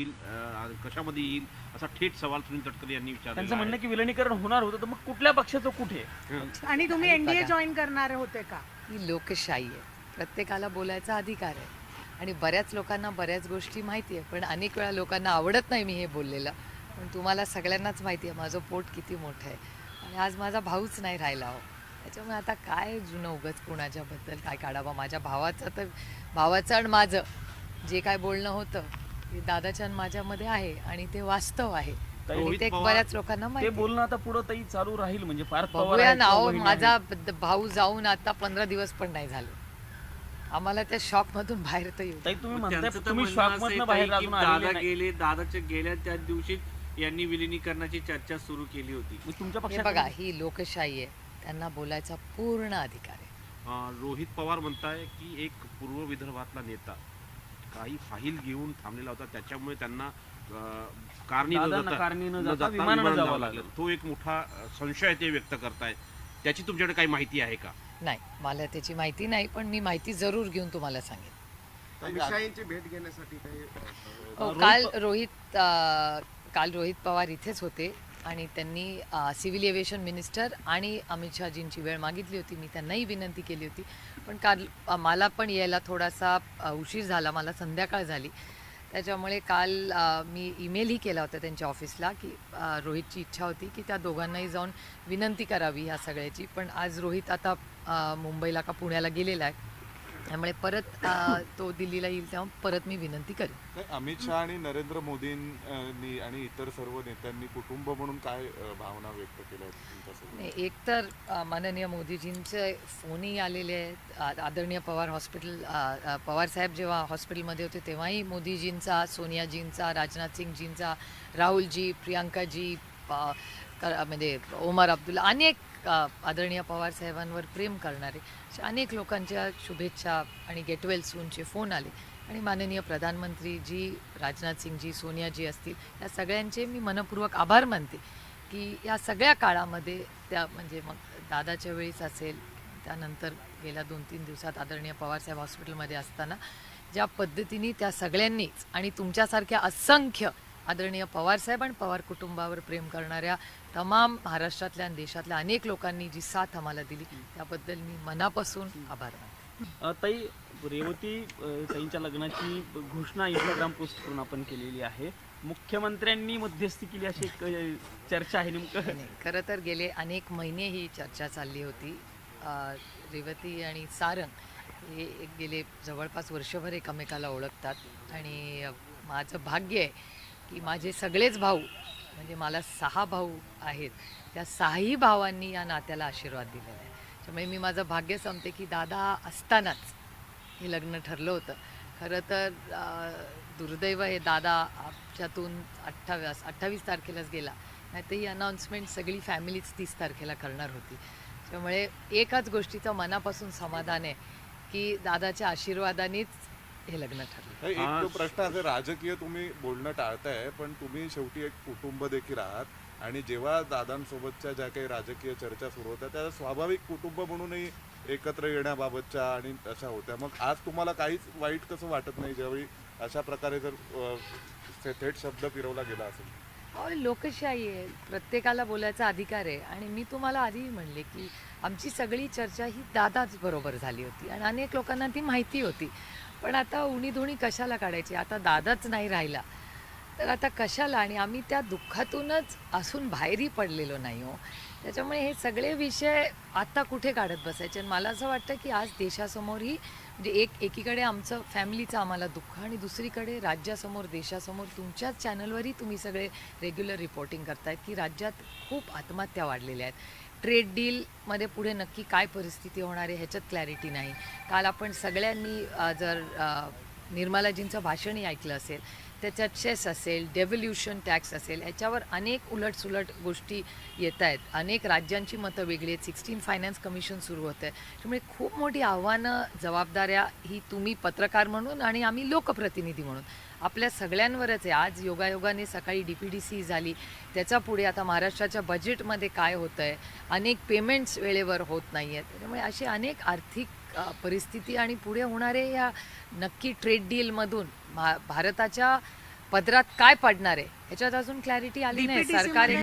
येईल, कशामध्ये येईल असा थेट सवाल सुनील तटकरे यांनी विचारला. त्यांचं म्हणणं की विलिनीकरण होणार होतं, तर मग कुठल्या पक्षाचं कुठे? आणि तुम्ही एनडीए जॉईन करणार होते का? ही लोकशाही आहे, प्रत्येकाला बोलायचा अधिकार आहे आणि बऱ्याच लोकांना बऱ्याच गोष्टी माहिती आहे, पण अनेक वेळा लोकांना आवडत नाही मी हे बोललेलं. पण तुम्हाला सगळ्यांनाच माहिती आहे माझं पोट किती मोठं आहे आणि आज माझा भाऊच नाही राहिला हो. त्याच्यामुळे आता काय जुनं उगाच कुणाच्याबद्दल काय काढावं. माझ्या भावाचं आणि माझं जे काय बोलणं होतं ते दादाच्या आणि माझ्यामध्ये आहे आणि ते वास्तव आहे. आणि ते बऱ्याच लोकांना ते माहिती आहे. बोलणं आता पुढे ताई चालू राहील म्हणजे पार्थ पवार बघूया आहेत ना किंवा हो, वहिनी माझा आहेत. भाऊ जाऊन आता 15 दिवस पण नाही झाले. आम्हाला त्या शॉक मधून बाहेर तर येऊ. ताई तुम्ही त्यांचं म्हणताय तर तुम्ही म्हणणं शॉक असं मधनं आहे बाहेर ताई की अजून आलेले दादा नाही. गेले, दादाच्या गेल्या त्याच दिवशी यांनी विलिनीकरणाची चर्चा सुरू केली होती. मग तुमच्या हे पक्षात बघा, ही लोकशाही आहे, त्यांना बोलायचा पूर्ण अधिकार आहे. रोहित पवार म्हणताय की एक पूर्व विदर्भातला नेता काही फाईल घेऊन थांबलेला होता, त्याच्यामुळे त्यांना कारणी न दादांना कारणी न जाता विमानानं विमानानं जावं जावं लागलं. लागलं. तो एक मोठा संशय ते व्यक्त करतायत. त्याची तुमच्याकडे काही माहिती आहे का? नाही, मला त्याची माहिती नाही, पण मी माहिती जरूर घेऊन तुम्हाला सांगेन. अमित शाह यांची भेट घेण्यासाठी काही हो, काल रोहित पवार इथेच होते आणि त्यांनी सिव्हिल एव्हिएशन मिनिस्टर आणि अमित शहाजींची वेळ मागितली होती. मी त्यांनाही विनंती केली होती, पण काल मला पण यायला थोडासा उशीर झाला, मला संध्याकाळ झाली. त्याच्यामुळे काल मी ईमेलही केला होता त्यांच्या ऑफिसला की रोहितची इच्छा होती की त्या दोघांनाही जाऊन विनंती करावी ह्या सगळ्याची. पण आज रोहित आता मुंबईला का पुण्याला गेलेला आहे, त्यामुळे परत तो दिल्लीला येईल तेव्हा परत मी विनंती करेन. अमित शहा आणि नरेंद्र मोदींनी आणि इतर सर्व नेत्यांनी कुटुंब म्हणून काय भावना व्यक्त केल्या आहेत तुमच्यासोबत? नाही, एकतर माननीय मोदीजींचे फोनही आलेले आहेत. आदरणीय पवार साहेब जेव्हा हॉस्पिटलमध्ये होते तेव्हाही मोदीजींचा, सोनियाजींचा, राजनाथ सिंगजींचा, राहुलजी, प्रियांकाजी, म्हणजे ओमर अब्दुल्ला, अनेक आदरणीय पवार साहेबांवर प्रेम करणारे अशा अनेक लोकांच्या शुभेच्छा आणि गेट वेल सूनचे फोन आले. आणि माननीय प्रधानमंत्रीजी, राजनाथ सिंगजी, सोनियाजी असतील, या सगळ्यांचे मी मनपूर्वक आभार मानते की या सगळ्या काळामध्ये त्या म्हणजे मग दादाच्या वेळीच असेल, त्यानंतर गेल्या 2-3 दिवसात आदरणीय पवारसाहेब हॉस्पिटलमध्ये असताना ज्या पद्धतीने त्या सगळ्यांनीच आणि तुमच्यासारख्या असंख्य आदरणीय पवारसाहेब आणि पवार कुटुंबावर प्रेम करणाऱ्या तमाम महाराष्ट्रातल्या आणि देशातल्या अनेक लोकांनी जी साथ आम्हाला दिली त्याबद्दल मी मनापासून आभार मानते. ताई, रेवती ताईंच्या लग्नाची घोषणा इंस्टाग्राम पोस्ट करून आपण केलेली आहे. मुख्यमंत्र्यांनी मध्यस्थी केली अशी एक चर्चा आहे. नेमकं नाही, खरं तर गेले अनेक महिने ही चर्चा चालली होती. रेवती आणि सारंग हे गेले जवळपास वर्षभर एकमेकाला ओळखतात आणि माझं भाग्य आहे की माझे सगळेच भाऊ, म्हणजे मला 6 भाऊ आहेत, त्या 6ही भावांनी या नात्याला आशीर्वाद दिलेला आहे. त्यामुळे मी माझं भाग्य समते की दादा असतानाच हे लग्न ठरलं होतं. खरं तर दुर्दैव हे दादा आमच्यातून 28 तारखेलाच गेला, नाही तर ही अनाऊन्समेंट सगळी फॅमिलीच 30 तारखेला करणार होती. त्यामुळे एकाच गोष्टीचं मनापासून समाधान आहे की दादाच्या आशीर्वादानेच हे लग्न ठरलं. एक तो प्रश्न असे, राजकीय तुम्ही बोलणं टाळताय, पण तुम्ही शेवटी एक कुटुंब देखील आहात आणि जेव्हा दादांसोबतच्या ज्या काही राजकीय चर्चा सुरू होत्या त्या स्वाभाविक कुटुंब म्हणूनही एकत्र येण्याबाबतच्या आणि अशा होत्या. मग आज तुम्हाला काहीच वाईट कसं वाटत नाही ज्यावेळी अशा प्रकारे जर थेट शब्द फिरवला गेला असेल? लोकशाही आहे, प्रत्येकाला बोलायचा अधिकार आहे. आणि मी तुम्हाला आधीही म्हणले की आमची सगळी चर्चा ही दादाच बरोबर झाली होती आणि अनेक लोकांना ती माहिती होती. पण आता उणीधुणी कशाला काढायची? आता दादाच नाही राहिला तर आता कशाला? आणि आम्ही त्या दुःखातूनच असून बाहेरही पडलेलो नाही हो. त्याच्यामुळे हे सगळे विषय आता कुठे काढत बसायचे? आणि मला असं वाटतं की आज देशासमोरही म्हणजे एकीकडे आमचं फॅमिलीचं आम्हाला दुःख आणि दुसरीकडे राज्यासमोर, देशासमोर तुमच्याच चॅनलवरही तुम्ही सगळे रेग्युलर रिपोर्टिंग करतायत की राज्यात खूप आत्महत्या वाढलेल्या आहेत. ट्रेड डीलमध्ये पुढे नक्की काय परिस्थिती होणार आहे ह्याच्यात क्लॅरिटी नाही. काल आपण सगळ्यांनी जर निर्मलाजींचं भाषणही ऐकलं असेल, त्याच्यात सेस असेल, डेव्होल्युशन टॅक्स असेल, ह्याच्यावर अनेक उलटसुलट गोष्टी येत आहेत. अनेक राज्यांची मतं वेगळी आहेत. 16 फायनान्स कमिशन सुरू होतं आहे. त्यामुळे खूप मोठी आव्हानं, जबाबदाऱ्या ही तुम्ही पत्रकार म्हणून आणि आम्ही लोकप्रतिनिधी म्हणून आपल्या सगळ्यांवरच आहे. आज योगायोगाने सकाळी DPDC झाली, त्याचा पुढे आता महाराष्ट्राच्या बजेटमध्ये काय होतं आहे, अनेक पेमेंट्स वेळेवर होत नाही आहेत. त्यामुळे असे अनेक आर्थिक परिस्थिती आणि पुढे होणारे या नक्की ट्रेड डीलमधून भारताच्या पदरात काय पडणार आहे ह्याच्यात अजून क्लॅरिटी आली नाही. DPTC सरकार मध्ये